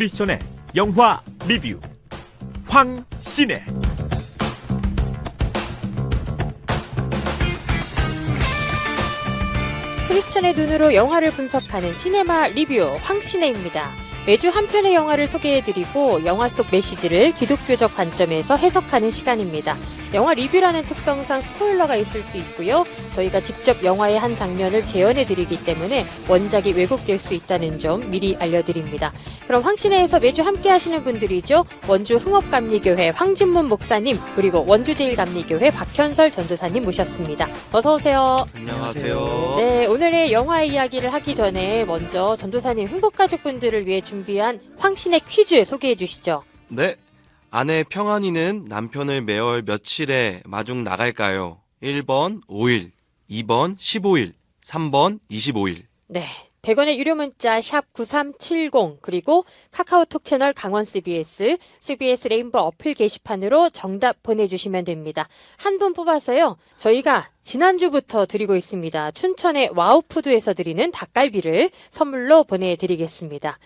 크리스천의 영화 리뷰 황신의 크리스천의 눈으로 영화를 분석하는 시네마 리뷰 황신혜입니다. 매주 한 편의 영화를 소개해드리고 영화 속 메시지를 기독교적 관점에서 해석하는 시간입니다. 영화 리뷰라는 특성상 스포일러가 있을 수 있고요. 저희가 직접 영화의 한 장면을 재현해드리기 때문에 원작이 왜곡될 수 있다는 점 미리 알려드립니다. 그럼 황신혜에서 매주 함께 하시는 분들이죠. 원주 흥업감리교회 황진문 목사님, 그리고 원주제일감리교회 박현설 전도사님 모셨습니다. 어서 오세요. 안녕하세요. 네, 오늘의 영화 이야기를 하기 전에 먼저 전도사님 흥복가족분들을 위해 준비한 황신의 퀴즈 소개해 주시죠. 네. 아내 평안이는 남편을 매월 며칠에 마중 나갈까요? 1번 5일, 2번 15일, 3번 25일. 네. 100원의 유료 문자 샵 9370 그리고 카카오톡 채널 강원 CBS, CBS 레인보 어플 게시판으로 정답 보내주시면 됩니다. 한 분 뽑아서요. 저희가 지난주부터 드리고 있습니다. 춘천의 와우푸드에서 드리는 닭갈비를 선물로 보내드리겠습니다.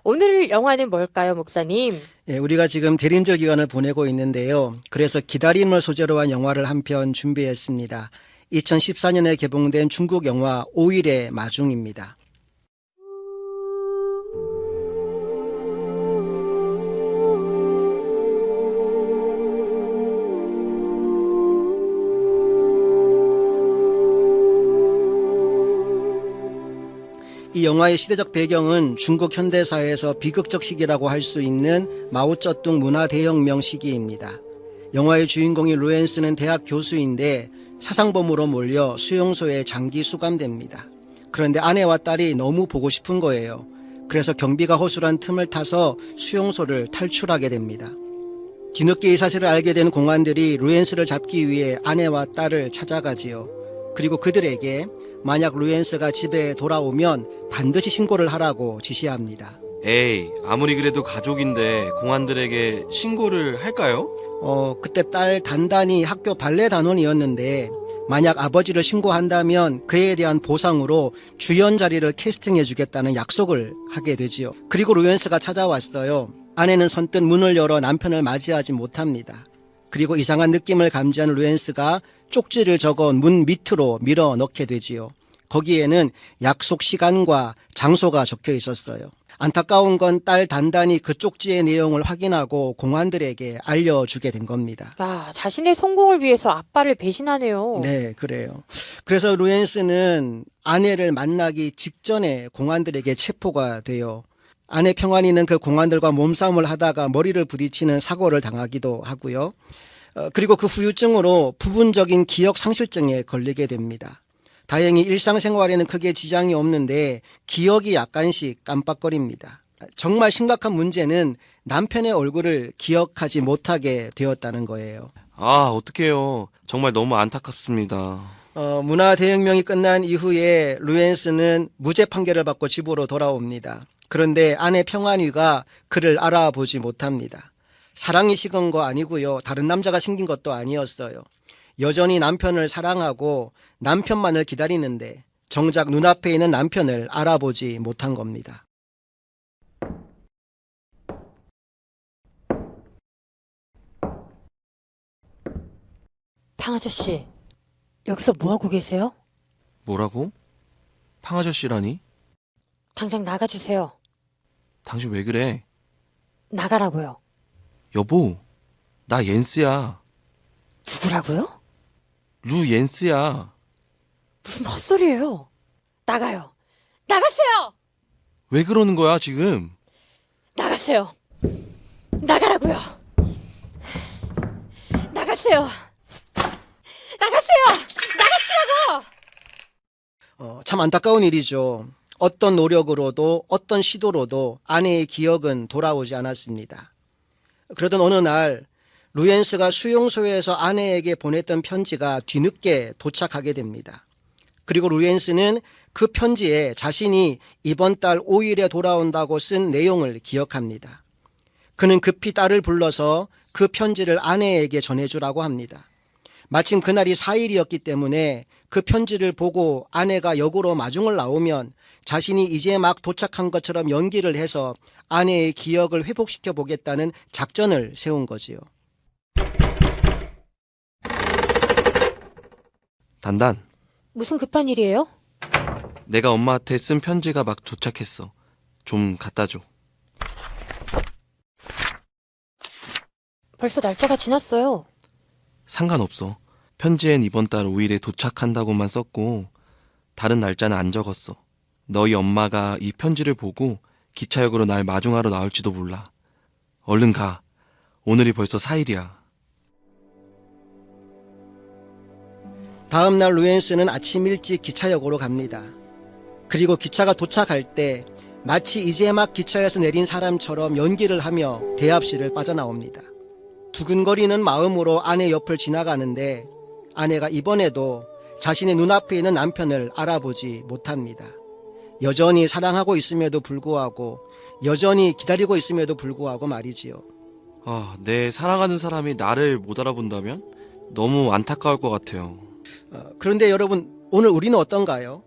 오늘 영화는 뭘까요, 목사님? 예, 우리가 지금 대림절 기간을 보내고 있는데요. 그래서 기다림을 소재로 한 영화를 한 편 준비했습니다. 2014년에 개봉된 중국 영화 5일의 마중입니다. 이 영화의 시대적 배경은 중국 현대사에서 비극적 시기라고 할 수 있는 마오쩌둥 문화대혁명 시기입니다. 영화의 주인공인 루엔스는 대학 교수인데 사상범으로 몰려 수용소에 장기 수감됩니다. 그런데 아내와 딸이 너무 보고 싶은 거예요. 그래서 경비가 허술한 틈을 타서 수용소를 탈출하게 됩니다. 뒤늦게 이 사실을 알게 된 공안들이 루엔스를 잡기 위해 아내와 딸을 찾아가지요. 그리고 그들에게 만약 루엔스가 집에 돌아오면 반드시 신고를 하라고 지시합니다. 에이, 아무리 그래도 가족인데 공안들에게 신고를 할까요? 그때 딸 단단히 학교 발레 단원이었는데 만약 아버지를 신고한다면 그에 대한 보상으로 주연 자리를 캐스팅해 주겠다는 약속을 하게 되지요. 그리고 루엔스가 찾아왔어요. 아내는 선뜻 문을 열어 남편을 맞이하지 못합니다. 그리고 이상한 느낌을 감지한 루엔스가 쪽지를 적어 문 밑으로 밀어 넣게 되지요. 거기에는 약속 시간과 장소가 적혀 있었어요. 안타까운 건 딸 단단히 그 쪽지의 내용을 확인하고 공안들에게 알려주게 된 겁니다. 아, 자신의 성공을 위해서 아빠를 배신하네요. 네, 그래요. 그래서 루엔스는 아내를 만나기 직전에 공안들에게 체포가 돼요. 아내 평안이는 그 공안들과 몸싸움을 하다가 머리를 부딪히는 사고를 당하기도 하고요. 그리고 그 후유증으로 부분적인 기억 상실증에 걸리게 됩니다. 다행히 일상생활에는 크게 지장이 없는데 기억이 약간씩 깜빡거립니다. 정말 심각한 문제는 남편의 얼굴을 기억하지 못하게 되었다는 거예요. 아, 어떡해요. 정말 너무 안타깝습니다. 문화대혁명이 끝난 이후에 루엔스는 무죄 판결을 받고 집으로 돌아옵니다. 그런데 아내 평안위가 그를 알아보지 못합니다. 사랑이 식은 거 아니고요. 다른 남자가 생긴 것도 아니었어요. 여전히 남편을 사랑하고 남편만을 기다리는데 정작 눈앞에 있는 남편을 알아보지 못한 겁니다. 팡 아저씨, 여기서 뭐하고 계세요? 뭐라고? 팡아저씨라니? 당장 나가주세요. 당신 왜 그래? 나가라고요. 여보, 나 옌스야. 누구라고요? 루옌스야. 무슨 헛소리예요. 나가요. 나가세요. 왜 그러는 거야, 지금? 나가세요. 나가라고요. 나가세요. 나가세요. 나가시라고. 참 안타까운 일이죠. 어떤 노력으로도 어떤 시도로도 아내의 기억은 돌아오지 않았습니다. 그러던 어느 날 루엔스가 수용소에서 아내에게 보냈던 편지가 뒤늦게 도착하게 됩니다. 그리고 루엔스는 그 편지에 자신이 이번 달 5일에 돌아온다고 쓴 내용을 기억합니다. 그는 급히 딸을 불러서 그 편지를 아내에게 전해주라고 합니다. 마침 그날이 4일이었기 때문에 그 편지를 보고 아내가 역으로 마중을 나오면 자신이 이제 막 도착한 것처럼 연기를 해서 아내의 기억을 회복시켜 보겠다는 작전을 세운 거지요. 단단, 무슨 급한 일이에요? 내가 엄마한테 쓴 편지가 막 도착했어. 좀 갖다 줘. 벌써 날짜가 지났어요. 상관없어. 편지엔 이번 달 5일에 도착한다고만 썼고 다른 날짜는 안 적었어. 너희 엄마가 이 편지를 보고 기차역으로 날 마중하러 나올지도 몰라. 얼른 가. 오늘이 벌써 4일이야. 다음 날 루엔스는 아침 일찍 기차역으로 갑니다. 그리고 기차가 도착할 때 마치 이제 막 기차에서 내린 사람처럼 연기를 하며 대합실을 빠져나옵니다. 두근거리는 마음으로 아내 옆을 지나가는데 아내가 이번에도 자신의 눈앞에 있는 남편을 알아보지 못합니다. 여전히 사랑하고 있음에도 불구하고, 여전히 기다리고 있음에도 불구하고 말이지요. 내 사랑하는 사람이 나를 못 알아본다면 너무 안타까울 것 같아요. 그런데 여러분, 오늘 우리는 어떤가요?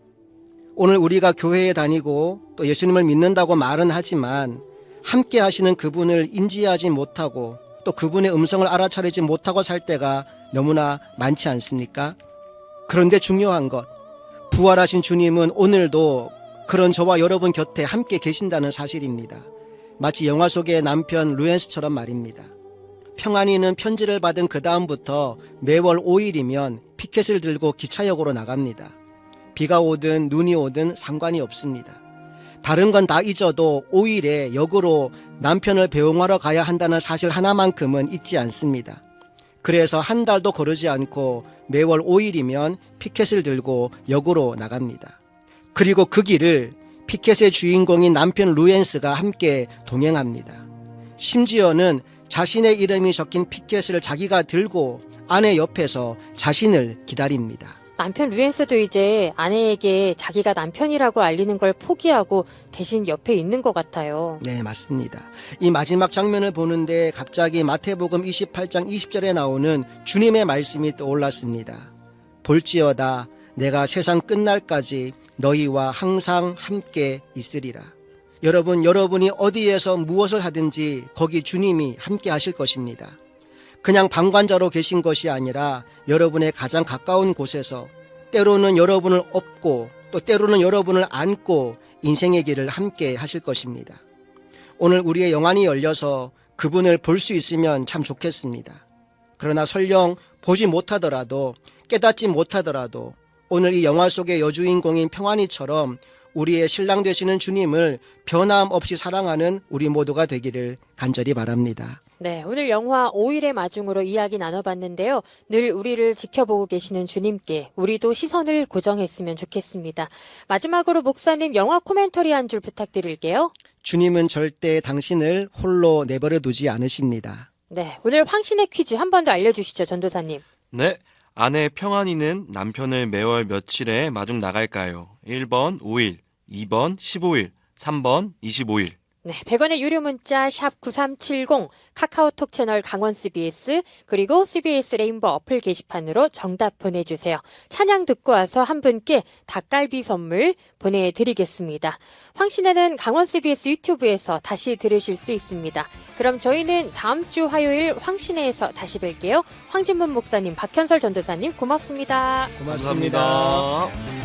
오늘 우리가 교회에 다니고 또 예수님을 믿는다고 말은 하지만 함께 하시는 그분을 인지하지 못하고 또 그분의 음성을 알아차리지 못하고 살 때가 너무나 많지 않습니까? 그런데 중요한 것, 부활하신 주님은 오늘도 그런 저와 여러분 곁에 함께 계신다는 사실입니다. 마치 영화 속의 남편 루엔스처럼 말입니다. 평안이는 편지를 받은 그 다음부터 매월 5일이면 피켓을 들고 기차역으로 나갑니다. 비가 오든 눈이 오든 상관이 없습니다. 다른 건 다 잊어도 5일에 역으로 남편을 배웅하러 가야 한다는 사실 하나만큼은 잊지 않습니다. 그래서 한 달도 거르지 않고 매월 5일이면 피켓을 들고 역으로 나갑니다. 그리고 그 길을 피켓의 주인공인 남편 루엔스가 함께 동행합니다. 심지어는 자신의 이름이 적힌 피켓을 자기가 들고 아내 옆에서 자신을 기다립니다. 남편 루엔스도 이제 아내에게 자기가 남편이라고 알리는 걸 포기하고 대신 옆에 있는 것 같아요. 네, 맞습니다. 이 마지막 장면을 보는데 갑자기 마태복음 28장 20절에 나오는 주님의 말씀이 떠올랐습니다. 볼지어다 내가 세상 끝날까지 너희와 항상 함께 있으리라. 여러분, 여러분이 어디에서 무엇을 하든지 거기 주님이 함께 하실 것입니다. 그냥 방관자로 계신 것이 아니라 여러분의 가장 가까운 곳에서 때로는 여러분을 업고 또 때로는 여러분을 안고 인생의 길을 함께 하실 것입니다. 오늘 우리의 영안이 열려서 그분을 볼 수 있으면 참 좋겠습니다. 그러나 설령 보지 못하더라도 깨닫지 못하더라도 오늘 이 영화 속의 여주인공인 평안이처럼 우리의 신랑 되시는 주님을 변함없이 사랑하는 우리 모두가 되기를 간절히 바랍니다. 네, 오늘 영화 5일의 마중으로 이야기 나눠봤는데요. 늘 우리를 지켜보고 계시는 주님께 우리도 시선을 고정했으면 좋겠습니다. 마지막으로 목사님 영화 코멘터리 한 줄 부탁드릴게요. 주님은 절대 당신을 홀로 내버려 두지 않으십니다. 네, 오늘 황신의 퀴즈 한 번 더 알려주시죠, 전도사님. 네. 아내 평안이는 남편을 매월 며칠에 마중 나갈까요? 1번 5일, 2번 15일, 3번 25일. 네, 100원의 유료 문자 샵 9370 카카오톡 채널 강원 CBS 그리고 CBS 레인보 어플 게시판으로 정답 보내주세요. 찬양 듣고 와서 한 분께 닭갈비 선물 보내드리겠습니다. 황신혜는 강원 CBS 유튜브에서 다시 들으실 수 있습니다. 그럼 저희는 다음 주 화요일 황신혜에서 다시 뵐게요. 황진문 목사님, 박현설 전도사님 고맙습니다. 고맙습니다. 감사합니다.